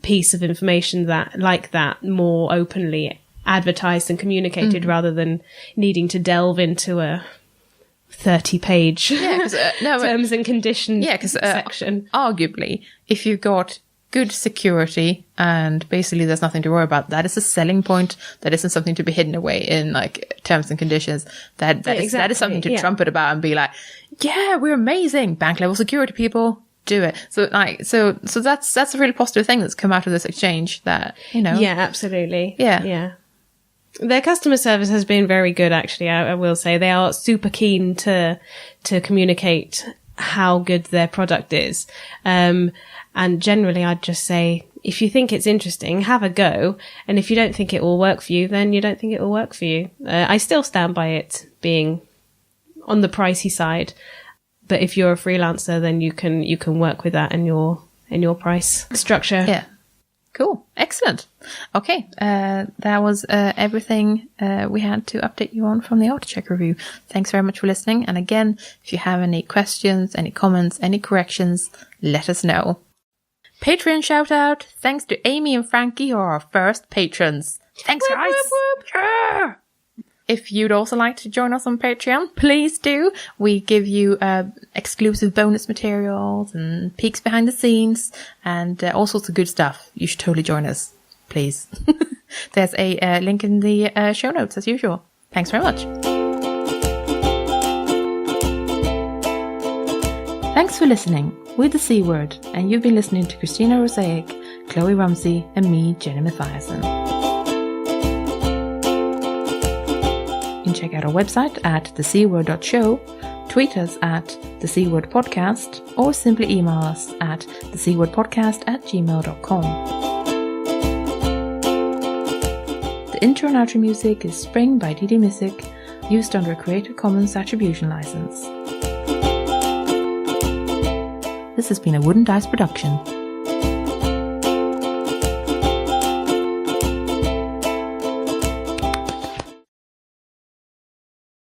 piece of information that more openly advertised and communicated, rather than needing to delve into a 30-page terms and conditions section. Arguably, if you've got good security and basically there's nothing to worry about, that is a selling point. That isn't something to be hidden away in like terms and conditions. That is something to trumpet about and be like, yeah, we're amazing. Bank level security, people. Do it. So that's a really positive thing that's come out of this exchange that, Yeah, absolutely. Yeah. Their customer service has been very good, actually. I will say they are super keen to communicate how good their product is. And generally, I'd just say, if you think it's interesting, have a go. And if you don't think it will work for you, then you don't think it will work for you. I still stand by it being on the pricey side. But if you're a freelancer, then you can work with that in your price structure. Yeah. Cool. Excellent. Okay. That was everything we had to update you on from the Articheck review. Thanks very much for listening. And again, if you have any questions, any comments, any corrections, let us know. Patreon shout out. Thanks to Amy and Frankie, who are our first patrons. Thanks, guys. Yeah. If you'd also like to join us on Patreon, please do. We give you exclusive bonus materials and peeks behind the scenes and all sorts of good stuff. You should totally join us, please. There's a link in the show notes as usual. Thanks very much. Thanks for listening. We're the C Word, and you've been listening to Christina Rosaic, Chloe Rumsey, and me, Jenny Mathiasen. You can check out our website at thecword.show, tweet us at thecwordpodcast, or simply email us at thecwordpodcast@gmail.com. The intro and outro music is Spring by Didi Missick, used under a Creative Commons Attribution License. This has been a Wooden Dice production.